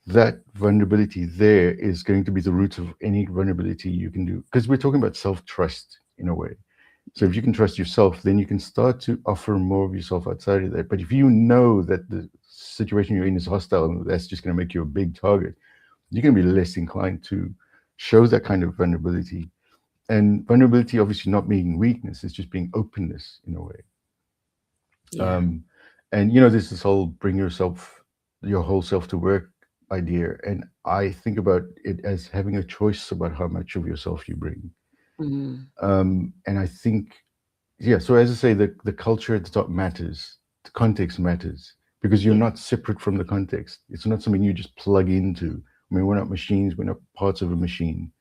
that vulnerability there is going to be the root of any vulnerability you can do. Because we're talking about self-trust in a way. So if you can trust yourself, then you can start to offer more of yourself outside of that. But if you know that the situation you're in is hostile and that's just going to make you a big target, you're going to be less inclined to show that kind of vulnerability. And vulnerability obviously not being weakness, it's just being openness in a way. Yeah. And you know, there's this whole bring your whole self to work idea. And I think about it as having a choice about how much of yourself you bring. And I think, yeah, so as I say, the culture at the top matters, the context matters, because you're not separate from the context. It's not something you just plug into. I mean, we're not machines, we're not parts of a machine.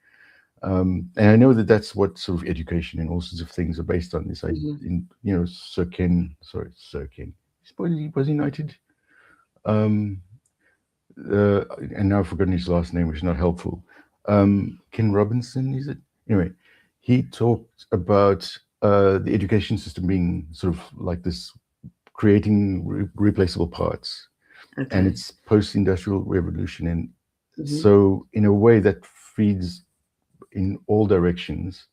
And I know that that's what sort of education and all sorts of things are based on. This, in, you know, Sir Ken, was he knighted? And now I've forgotten his last name, which is not helpful. Ken Robinson, is it? Anyway, he talked about the education system being sort of like this, creating replaceable parts. Okay. And it's post-industrial revolution. And so in a way that feeds in all directions.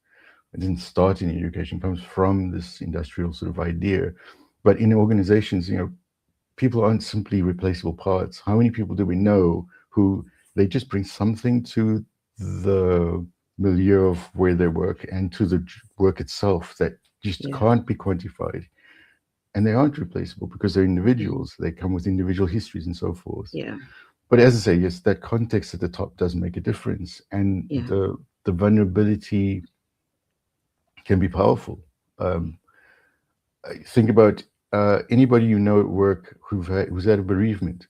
It didn't start in education, comes from this industrial sort of idea. But in organizations, you know, people aren't simply replaceable parts. How many people do we know who they just bring something to the milieu of where they work and to the work itself that just can't be quantified? And they aren't replaceable because they're individuals. They come with individual histories and so forth. Yeah. But as I say, yes, that context at the top does make a difference. And the vulnerability can be powerful. Think about anybody you know at work who's had a bereavement.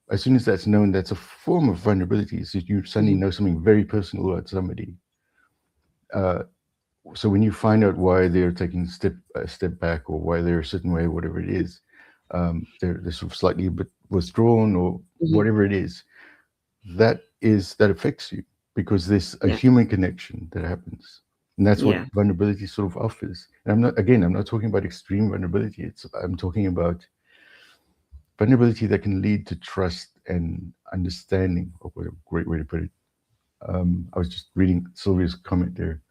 As soon as that's known, that's a form of vulnerability. So you suddenly know something very personal about somebody. So when you find out why they're taking a step back, or why they're a certain way, whatever it is, they're sort of slightly a bit withdrawn, or whatever it is, that affects you, because there's a human connection that happens. And that's what vulnerability sort of offers. And I'm not talking about extreme vulnerability. I'm talking about vulnerability that can lead to trust and understanding. Oh, what a great way to put it. I was just reading Sylvia's comment there.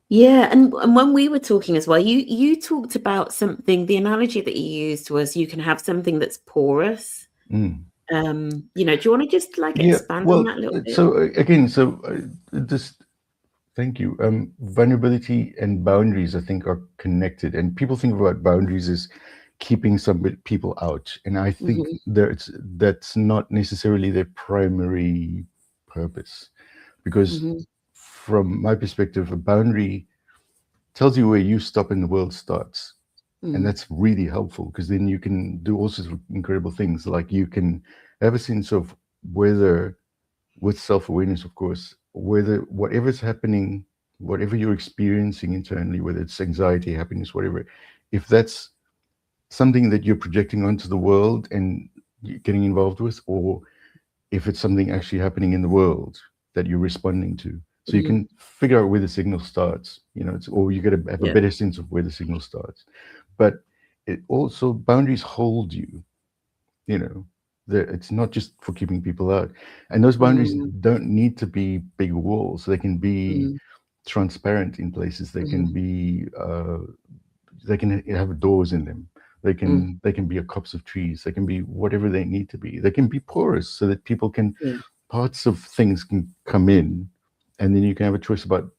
Yeah, and when we were talking as well, you talked about something. The analogy that you used was you can have something that's porous. You know, do you want to just like expand on that a little bit? So again, just thank you. Vulnerability and boundaries, I think, are connected, and people think about boundaries as keeping some people out, and I think that's not necessarily their primary purpose, because from my perspective, a boundary tells you where you stop and the world starts. And that's really helpful, because then you can do all sorts of incredible things. Like you can have a sense of whether, with self-awareness, of course, whether whatever's happening, whatever you're experiencing internally, whether it's anxiety, happiness, whatever, if that's something that you're projecting onto the world and getting involved with, or if it's something actually happening in the world that you're responding to. So you can figure out where the signal starts, you know, or you got to have a better sense of where the signal starts. But it also, boundaries hold you, you know, it's not just for keeping people out. And those boundaries don't need to be big walls. They can be transparent in places. They can be, they can have doors in them. They can be a copse of trees. They can be whatever they need to be. They can be porous so that people can, parts of things can come in, and then you can have a choice about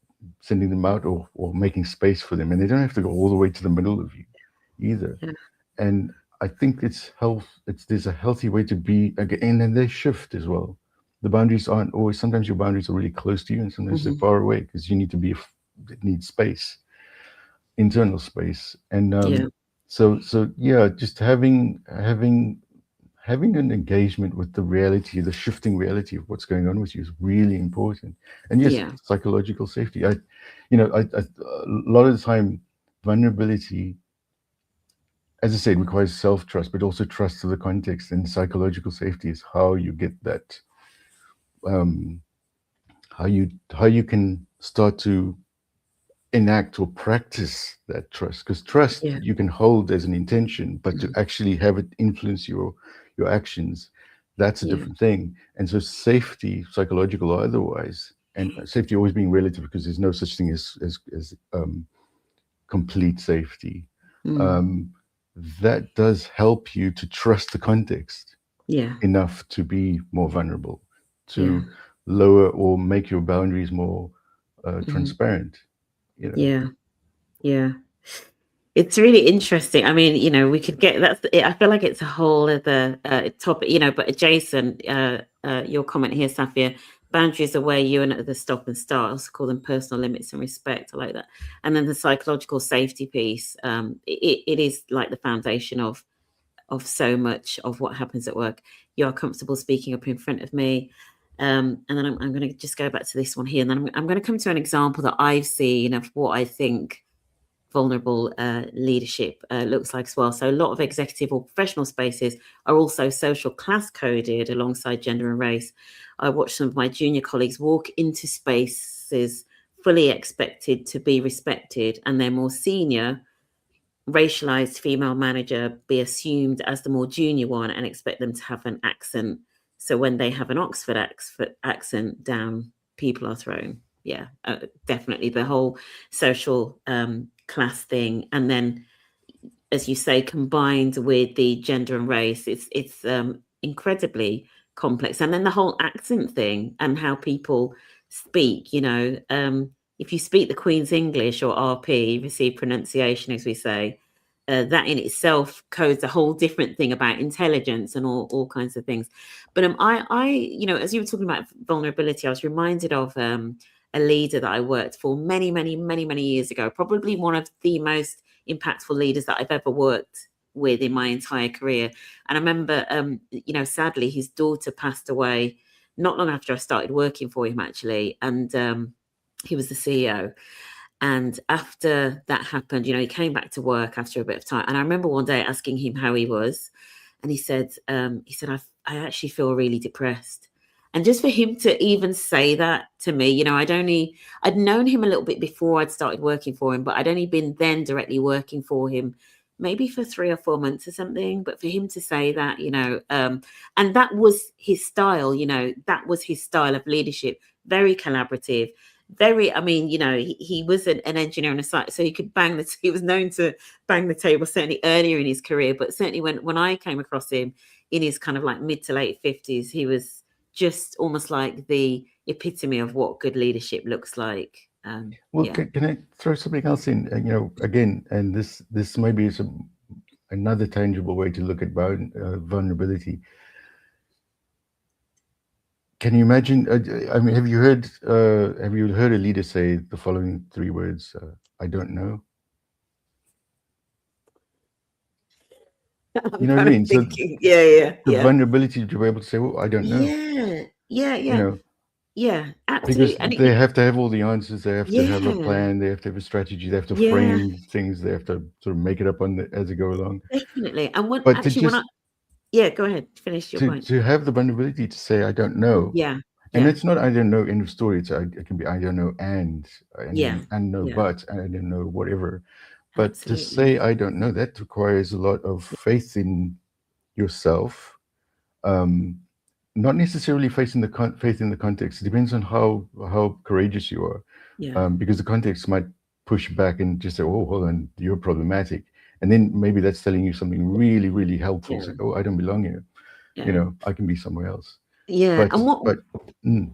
sending them out, or making space for them. And they don't have to go all the way to the middle of you either. And I think there's a healthy way to be, again, and they shift as well. the boundaries aren't always. Sometimes your boundaries are really close to you, and sometimes they're far away because you need to be. It needs space, internal space, and Yeah. so yeah, just having an engagement with the reality, the shifting reality of what's going on with you is really important. And yes, Yeah. psychological safety. A lot of the time, vulnerability, as I said, requires self-trust, but also trust to the context. And psychological safety is how you get that, um, how you can start to enact or practice that trust. Because trust Yeah. you can hold as an intention, but to actually have it influence your actions, that's a Yeah. different thing. And so safety, psychological or otherwise, and safety always being relative because there's no such thing as complete safety. Um, that does help you to trust the context Yeah. enough to be more vulnerable, Yeah. to lower or make your boundaries more transparent. You know. Yeah. Yeah. It's really interesting. I mean, we could get I feel like it's a whole other topic, but adjacent, your comment here, Safia, boundaries are where you and others stop and start. I also call them personal limits and respect. I like that. And then the psychological safety piece, it is like the foundation of so much of what happens at work. You are comfortable speaking up in front of me. And then I'm going to just go back to this one here. And then I'm going to come to an example that I've seen of what I think vulnerable leadership looks like as well. So a lot of executive or professional spaces are also social class coded alongside gender and race. I watched some of my junior colleagues walk into spaces fully expected to be respected, and their more senior racialized female manager be assumed as the more junior one and expect them to have an accent. So when they have an Oxford accent down, people are thrown. Yeah, definitely the whole social class thing. And then, as you say, combined with the gender and race, it's incredibly complex. And then the whole accent thing and how people speak, if you speak the Queen's English or RP, receive pronunciation, as we say, that in itself codes a whole different thing about intelligence and all kinds of things. But as you were talking about vulnerability, I was reminded of a leader that I worked for many, many, many, many years ago, probably one of the most impactful leaders that I've ever worked with in my entire career. And I remember, sadly, his daughter passed away not long after I started working for him, actually. And he was the CEO. And after that happened, he came back to work after a bit of time. And I remember one day asking him how he was. And he said, I actually feel really depressed. And just for him to even say that to me, I'd known him a little bit before I'd started working for him, but I'd only been then directly working for him maybe for 3 or 4 months or something. But for him to say that, and that was his style, that was his style of leadership, very collaborative, he was an engineer on a site, so he could he was known to bang the table certainly earlier in his career, but certainly when I came across him in his kind of like mid to late 50s, he was just almost like the epitome of what good leadership looks like. Well, Yeah. can I throw something else in? Again, and this maybe is another tangible way to look at vulnerability. Can you imagine? I mean, have you heard a leader say the following 3 words? I don't know. I'm You know what I kind of mean? So thinking, yeah. the vulnerability to be able to say, "Well, I don't know." Yeah, Because absolutely. And they have to have all the answers. They have to have a yeah, plan. They have to have a strategy. They have to yeah, frame things. They have to sort of make it up as they go along. definitely. And But to just go ahead, finish your point. to have the vulnerability to say, "I don't know," Yeah, and yeah, it's not "I don't know" end of story. It can be "I don't know" and yeah, then and no yeah, but and I don't know whatever. But to absolutely. say "I don't know," that requires a lot of faith in yourself. Um, Not necessarily faith in the context. It depends on how courageous you are, Yeah, because the context might push back and just say, "Oh, hold on, you're problematic," and then maybe that's telling you something really, really helpful. yeah, Say, "Oh, I don't belong here. yeah, I can be somewhere else." yeah. But And but mm,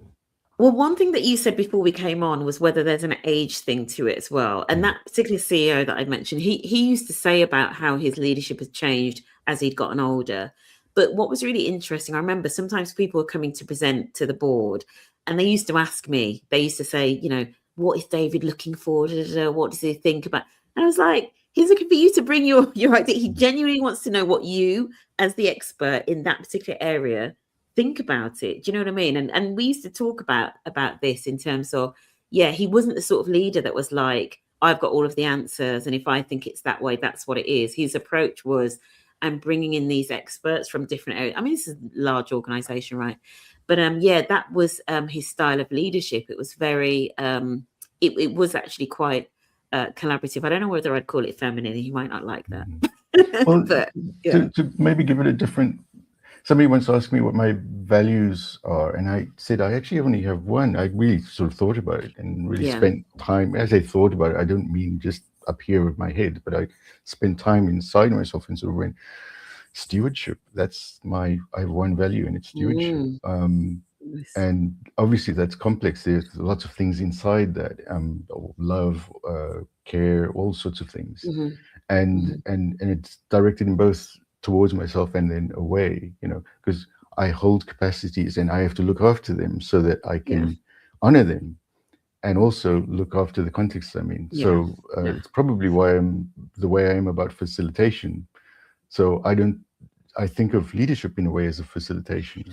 well, one thing that you said before we came on was whether there's an age thing to it as well. And mm, that particular CEO that I mentioned, he used to say about how his leadership has changed as he'd gotten older. But what was really interesting, I remember sometimes people were coming to present to the board and they used to ask me, they used to say, you know, what is David looking for? Da, da, da, what does he think about? And I was like, he's looking for you to bring your idea. He genuinely wants to know what you, as the expert in that particular area, think about it. Do you know what I mean? And we used to talk about this in terms of, yeah, he wasn't the sort of leader that was like, I've got all of the answers, and if I think it's that way, that's what it is. His approach was, I'm bringing in these experts from different areas. I mean, this is a large organization, right? But yeah, that was his style of leadership. It was very, it was actually quite collaborative. I don't know whether I'd call it feminine. He might not like that. Well, but yeah. to maybe give it a different, somebody once asked me what my values are, and I said I actually only have one. I really sort of thought about it and really spent time. As I thought about it, I don't mean just up here with my head, but I spent time inside myself and sort of went, stewardship. I have one value, and it's stewardship. And obviously that's complex. There's lots of things inside that, love, care, all sorts of things. And it's directed in both towards myself and then away, you know, because I hold capacities and I have to look after them so that I can honor them and also look after the context I'm in. So it's probably why I'm the way I am about facilitation. So I think of leadership in a way as a facilitation,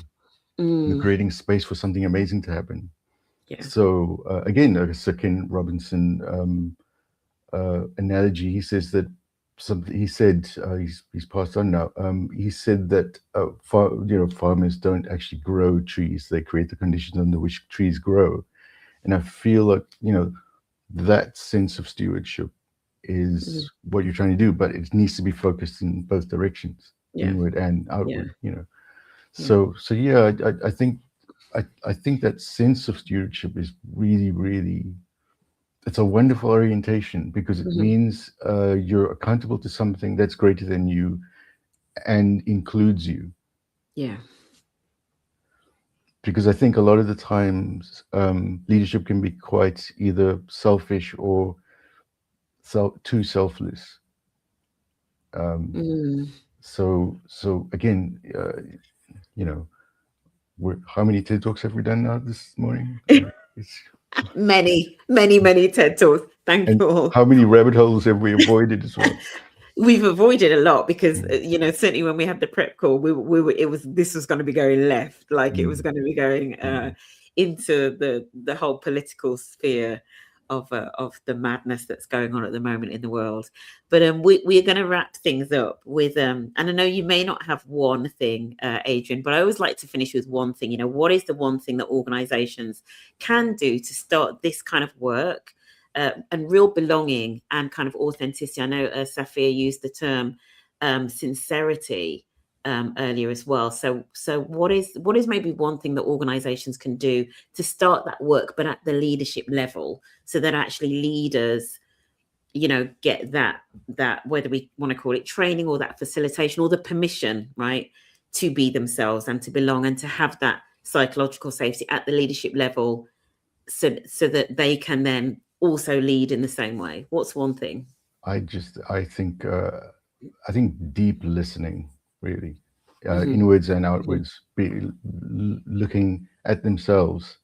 creating space for something amazing to happen. So again, a Ken Robinson analogy, he says that he's passed on now. He said that farmers don't actually grow trees; they create the conditions under which trees grow. And I feel like, you know, that sense of stewardship is what you're trying to do, but it needs to be focused in both directions, inward and outward. You know, so yeah, I think that sense of stewardship is really, really. It's a wonderful orientation because it means you're accountable to something that's greater than you and includes you. Yeah. Because I think a lot of the times leadership can be quite either selfish or too selfless. So again, you know, how many TED Talks have we done now this morning? Many TED Talks. Thank you all. How many rabbit holes have we avoided as well? We've avoided a lot because you know, certainly when we had the prep call, this was going to be going left, like it was going to be going into the whole political sphere of the madness that's going on at the moment in the world. But we're going to wrap things up with and I know you may not have one thing, Adrianne, but I always like to finish with one thing. You know, what is the one thing that organizations can do to start this kind of work? And real belonging and kind of authenticity. I know Safia used the term sincerity earlier as well. So what is maybe one thing that organizations can do to start that work, but at the leadership level, so that actually leaders, you know, get that whether we want to call it training or that facilitation or the permission, right, to be themselves and to belong and to have that psychological safety at the leadership level, so that they can then also lead in the same way. What's one thing? I think deep listening, really, inwards and outwards, looking at themselves,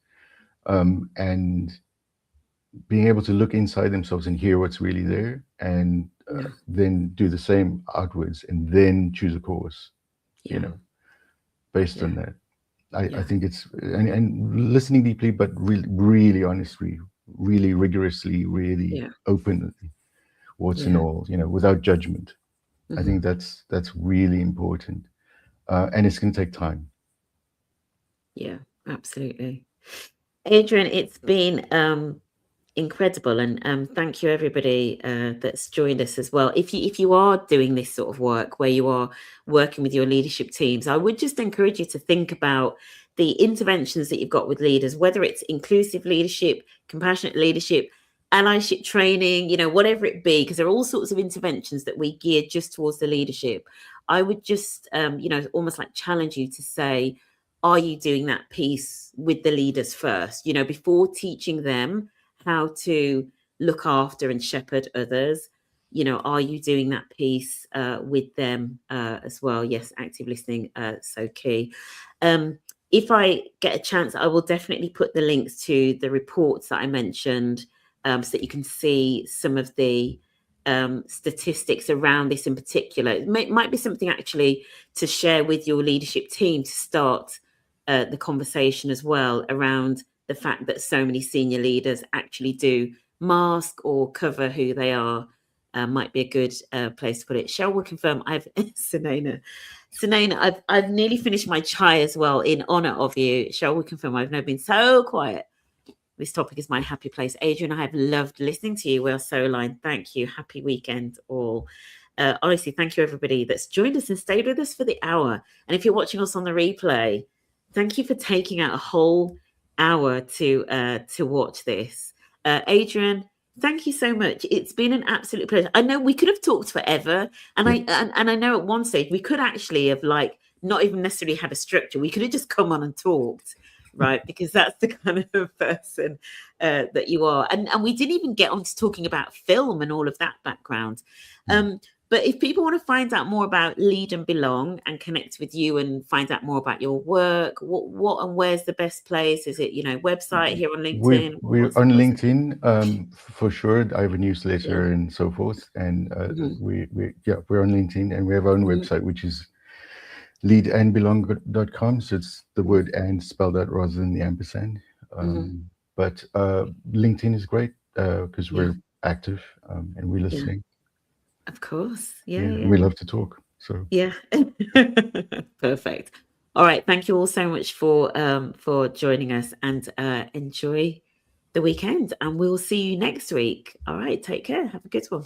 and being able to look inside themselves and hear what's really there, and then do the same outwards, and then choose a course, you know, based on that. I think it's and listening deeply, but really honestly, really rigorously, really openly, warts and all, you know, without judgment. I think that's really important, and it's going to take time. Yeah, absolutely. Adrianne, it's been incredible, and thank you everybody that's joined us as well. If you are doing this sort of work where you are working with your leadership teams, I would just encourage you to think about the interventions that you've got with leaders, whether it's inclusive leadership, compassionate leadership, allyship training, you know, whatever it be, because there are all sorts of interventions that we gear just towards the leadership. I would just you know, almost like challenge you to say, are you doing that piece with the leaders first, you know, before teaching them how to look after and shepherd others? you know, are you doing that piece with them as well? Yes, active listening, so key. If I get a chance, I will definitely put the links to the reports that I mentioned, so that you can see some of the statistics around this in particular. It might be something actually to share with your leadership team to start the conversation as well, around the fact that so many senior leaders actually do mask or cover who they are. Might be a good place to put it. Shall we confirm? Sunaina, I've nearly finished my chai as well in honor of you. Shall we confirm? I've never been so quiet. This topic is my happy place. Adrianne, I have loved listening to you. We are so aligned. Thank you. Happy weekend all. Honestly, thank you everybody that's joined us and stayed with us for the hour. And if you're watching us on the replay, thank you for taking out a whole hour to watch this. Adrianne, thank you so much. It's been an absolute pleasure. I know we could have talked forever, and I know at one stage we could actually have like not even necessarily had a structure. We could have just come on and talked, right? Because that's the kind of person that you are. And we didn't even get on to talking about film and all of that background. But if people want to find out more about Lead and Belong and connect with you and find out more about your work, what and where's the best place? Is it, you know, website here on LinkedIn? We're on LinkedIn for sure. I have a newsletter and so forth, and we're on LinkedIn, and we have our own website, which is leadandbelong.com. So it's the word "and" spelled out rather than the ampersand. But LinkedIn is great because we're active and we're listening. Of course. We love to talk. So perfect. All right. Thank you all so much for joining us, and enjoy the weekend, and we'll see you next week. All right. Take care. Have a good one.